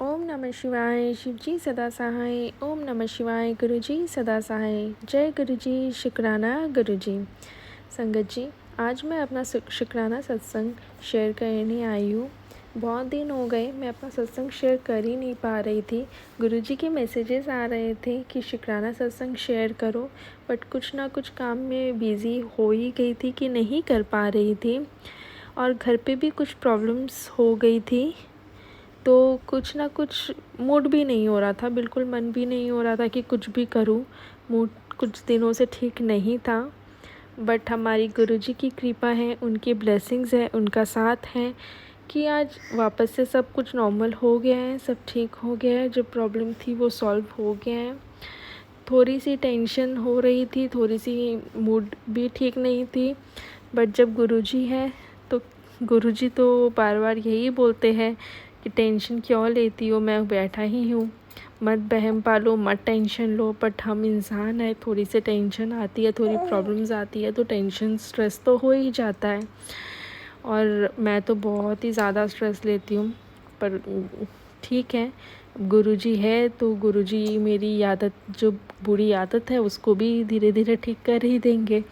ओम नमः शिवाय, शिव जी सदा सहाय। ओम नमः शिवाय, गुरु जी सदा सहाय। जय गुरु जी, शुक्राना गुरु जी। संगत जी, आज मैं अपना शुक्राना सत्संग शेयर करने आई हूँ। बहुत दिन हो गए मैं अपना सत्संग शेयर कर ही नहीं पा रही थी। गुरु जी के मैसेजेस आ रहे थे कि शुक्राना सत्संग शेयर करो, बट कुछ ना कुछ काम में बिज़ी हो ही गई थी कि नहीं कर पा रही थी। और घर पे भी कुछ प्रॉब्लम्स हो गई थी, तो कुछ ना कुछ मूड भी नहीं हो रहा था, बिल्कुल मन भी नहीं हो रहा था कि कुछ भी करूं। मूड कुछ दिनों से ठीक नहीं था, बट हमारी गुरुजी की कृपा है, उनकी ब्लेसिंग्स है, उनका साथ है कि आज वापस से सब कुछ नॉर्मल हो गया है, सब ठीक हो गया है। जो प्रॉब्लम थी वो सॉल्व हो गया है। थोड़ी सी टेंशन हो रही थी, थोड़ी सी मूड भी ठीक नहीं थी, बट जब गुरुजी हैं तो गुरुजी तो बार बार यही बोलते हैं कि टेंशन क्यों लेती हो, मैं बैठा ही हूँ, मत बहम पालो, मत टेंशन लो। बट हम इंसान हैं, थोड़ी सी टेंशन आती है, थोड़ी प्रॉब्लम्स आती है तो टेंशन स्ट्रेस तो हो ही जाता है। और मैं तो बहुत ही ज़्यादा स्ट्रेस लेती हूँ, पर ठीक है, गुरुजी है तो गुरुजी मेरी आदत, जो बुरी आदत है उसको भी धीरे धीरे ठीक कर ही देंगे,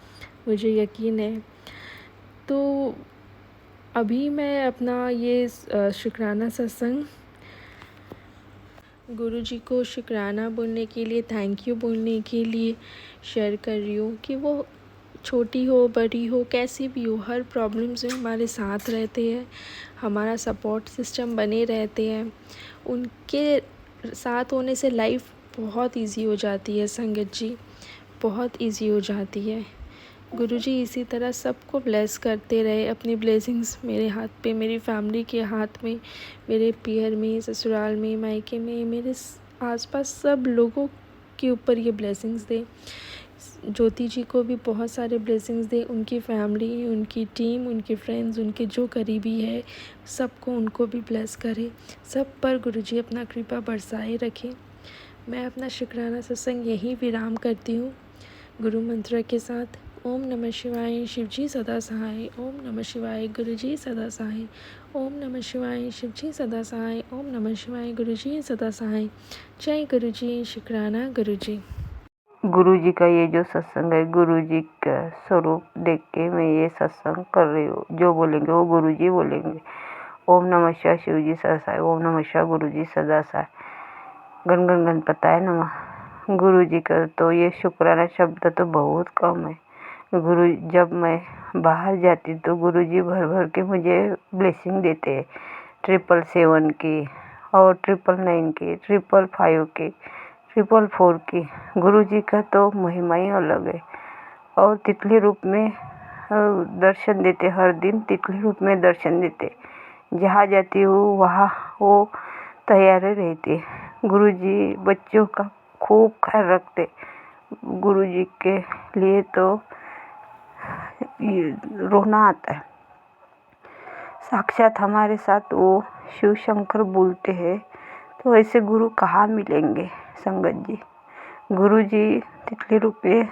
मुझे यकीन है। तो अभी मैं अपना ये शुक्राना सत्संग गुरुजी को शुक्राना बोलने के लिए, थैंक यू बोलने के लिए शेयर कर रही हूँ कि वो छोटी हो बड़ी हो कैसी भी हो, हर प्रॉब्लम से हमारे साथ रहते हैं, हमारा सपोर्ट सिस्टम बने रहते हैं। उनके साथ होने से लाइफ बहुत इजी हो जाती है संगत जी, बहुत इजी हो जाती है। गुरुजी इसी तरह सबको ब्लेस करते रहे, अपनी ब्लेसिंग्स मेरे हाथ पे, मेरी फैमिली के हाथ में, मेरे पीहर में, ससुराल में, मायके में, मेरे आसपास सब लोगों के ऊपर ये ब्लेसिंग्स दे। ज्योति जी को भी बहुत सारे ब्लेसिंग्स दे, उनकी फैमिली, उनकी टीम, उनके फ्रेंड्स, उनके जो करीबी है सबको, उनको भी ब्लेस करे। सब पर गुरुजी अपना कृपा बरसाए रखे। मैं अपना शुक्राना सत्संग यहीं विराम करती हूँ गुरु मंत्र के साथ। ओम नमः शिवाय, शिवजी सदा सहाय। ओम नमः शिवाय, गुरुजी सदा सहाय। ओम नमः शिवाय, शिवजी सदा सहाय। ओम नमः शिवाय, गुरुजी सदा सहाय। जय गुरुजी, शुक्राना गुरुजी। गुरु जी का ये जो सत्संग है, गुरु जी का स्वरूप देख के मैं ये सत्संग कर रही हूँ। जो बोलेंगे वो गुरु जी बोलेंगे। ओम नमः शिवाय, शिव जी सदा सहाय। ओम नमः शिवाय, गुरु जी सदा सहाय। गण गण गणपताय नमः। गुरु जी का तो ये शुक्राना शब्द तो बहुत कम है। गुरु जब मैं बाहर जाती तो गुरु जी भर भर के मुझे ब्लेसिंग देते हैं, 777 की और 999 की, 555 की, 444 की। गुरु जी का तो महिमा ही अलग है। और तितली रूप में दर्शन देते, हर दिन तितली रूप में दर्शन देते। जहाँ जाती हूँ वहाँ वो तैयार रहते। गुरु जी बच्चों का खूब ख्याल रखते। गुरु जी के लिए तो रोना आता है। साक्षात हमारे साथ वो शिव शंकर बोलते हैं, तो ऐसे गुरु कहाँ मिलेंगे संगत जी। गुरु जी तितली रूप में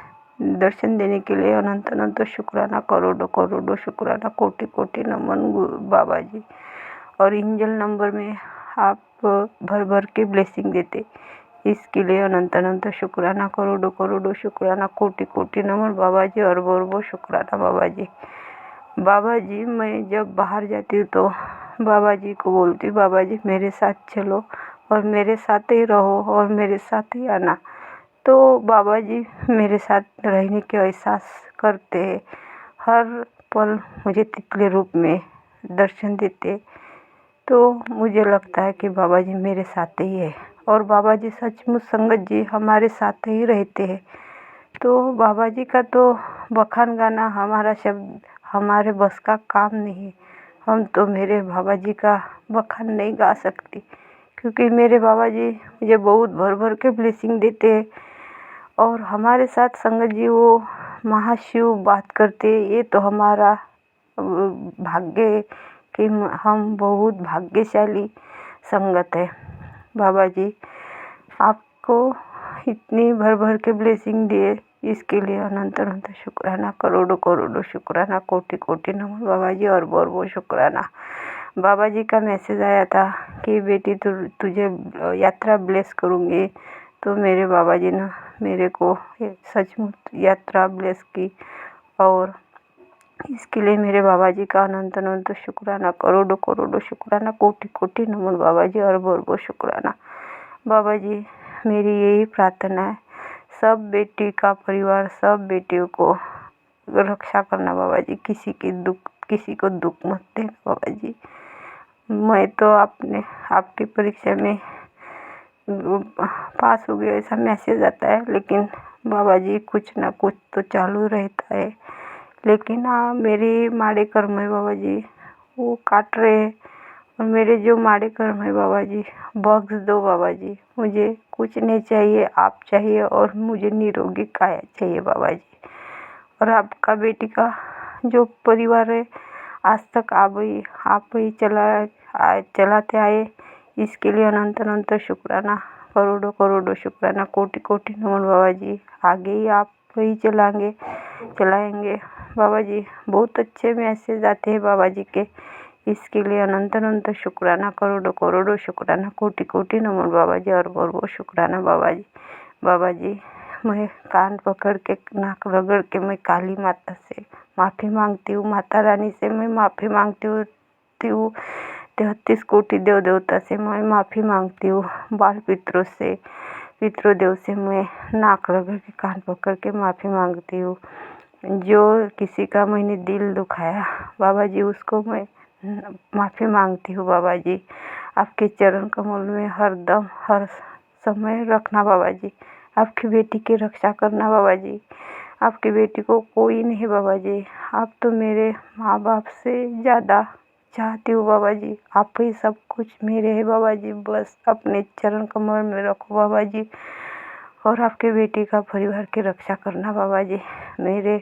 दर्शन देने के लिए अनंत अनंत शुक्राना, करोड़ों करोड़ों शुक्राना, कोटि कोटि नमन बाबा जी। और एंजल नंबर में आप भर भर के ब्लेसिंग देते, इसके लिए अनंत अनंत शुक्राना, करोड़ों करोड़ों शुक्राना, कोटि कोटि नमन बाबा जी, अरबों अरबों शुक्राना बाबा जी। बाबा जी मैं जब बाहर जाती हूँ तो बाबा जी को बोलती, बाबा जी मेरे साथ चलो और मेरे साथ ही रहो और मेरे साथ ही आना। तो बाबा जी मेरे साथ रहने के एहसास करते हैं। हर पल मुझे तितली रूप में दर्शन देते, तो मुझे लगता है कि बाबा जी मेरे साथ ही है। और बाबा जी सचमुच संगत जी हमारे साथ ही रहते हैं। तो बाबा जी का तो बखान गाना हमारा शब्द, हमारे बस का काम नहीं। हम तो मेरे बाबा जी का बखान नहीं गा सकती, क्योंकि मेरे बाबा जी मुझे बहुत भर भर के ब्लेसिंग देते हैं। और हमारे साथ संगत जी वो महाशिव बात करते, ये तो हमारा भाग्य है कि हम बहुत भाग्यशाली संगत है। बाबा जी आपको इतनी भर भर के ब्लेसिंग दिए, इसके लिए अनंत अनंत शुक्राना, करोड़ों करोड़ों शुक्राना, कोटि कोटि नमन बाबा जी, और बहुत शुक्राना। बाबा जी का मैसेज आया था कि बेटी तुझे यात्रा ब्लेस करूँगी। तो मेरे बाबा जी ने मेरे को सचमुच यात्रा ब्लेस की, और इसके लिए मेरे बाबा जी का अनंत अनंत शुक्राना, करोड़ों करोड़ों शुक्राना, कोटि कोटि नमन बाबा जी, अरबों शुक्राना। बाबा जी मेरी यही प्रार्थना है, सब बेटी का परिवार, सब बेटियों को रक्षा करना बाबा जी, किसी को दुख मत देना बाबा जी। मैं तो आपकी परीक्षा में पास हो गया ऐसा मैसेज आता है, लेकिन बाबा जी कुछ ना कुछ तो चालू रहता है। लेकिन मेरे माड़े कर्म है बाबा जी, वो काट रहे हैं। और मेरे जो माड़े कर्म है बाबा जी, बख्श दो बाबा जी। मुझे कुछ नहीं चाहिए, आप चाहिए, और मुझे निरोगी काया चाहिए बाबा जी। और आपका बेटी का जो परिवार है आज तक आप ही चलाते आए, इसके लिए अनंत अनंत शुक्राना, करोड़ों करोड़ों शुक्राना, कोटि कोटि नमन बाबा जी। आगे ही आप ही चलाएंगे बाबा जी। बहुत अच्छे मैसेज आते हैं बाबा जी के, इसके लिए अनंत अनंत शुक्राना, करोड़ों करोड़ों शुक्राना, कोटि कोटि नमन बाबा जी और बहुत शुक्राना बाबा जी। बाबा जी, मैं कान पकड़ के नाक रगड़ के मैं काली माता से माफ़ी मांगती हूँ, माता रानी से मैं माफ़ी मांगती हूँ, 33 कोटि देव देवता से मैं माफ़ी मांगती हूँ, बाल पितरों से मैं नाक रगड़ के कान पकड़ के माफ़ी मांगती हूँ। जो किसी का मैंने दिल दुखाया बाबा जी, उसको मैं माफ़ी मांगती हूँ बाबा जी। आपके चरण कमल में हर दम हर समय रखना बाबा जी। आपकी बेटी की रक्षा करना बाबा जी। आपकी बेटी को कोई नहीं बाबा जी, आप तो मेरे माँ बाप से ज़्यादा चाहती हूँ बाबा जी। आप ही सब कुछ मेरे है बाबा जी, बस अपने चरण कमल में रखो बाबा जी। और आपके बेटी का परिवार की रक्षा करना बाबा जी। मेरे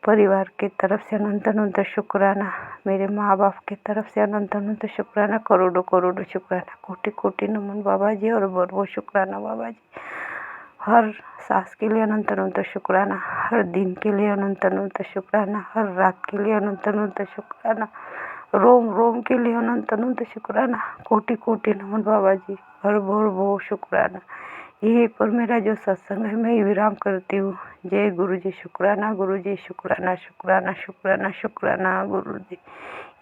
परिवार की तरफ से अनंत अनंत शुक्राना, मेरे माँ बाप की तरफ से अनंत अनंत शुक्राना, करोड़ों करोड़ों शुक्राना, कोटि कोटि नमन बाबा जी और बहुत शुक्राना बाबा जी। हर सांस के लिए अनंत अनंत शुक्राना, हर दिन के लिए अनंत अनंत शुक्राना, हर रात के लिए अनंत अनंत शुक्राना, रोम रोम के लिए अनंत अनंत शुक्राना, कोटि कोटि नमन बाबा जी और बहुत शुक्राना। यही पर मेरा जो सत्संग है मैं विराम करती हूँ। जय गुरु जी, शुक्राना गुरु जी, शुक्राना शुक्राना शुक्राना शुक्राना गुरु जी।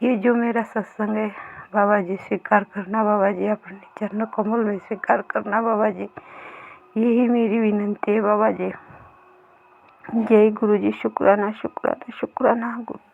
ये जो मेरा सत्संग है बाबा जी, स्वीकार करना बाबा जी, अपने चरण कमल में स्वीकार करना बाबा जी। यही मेरी विनंती है बाबा जी। जय गुरु जी, शुक्राना शुक्राना शुक्राना गुरु।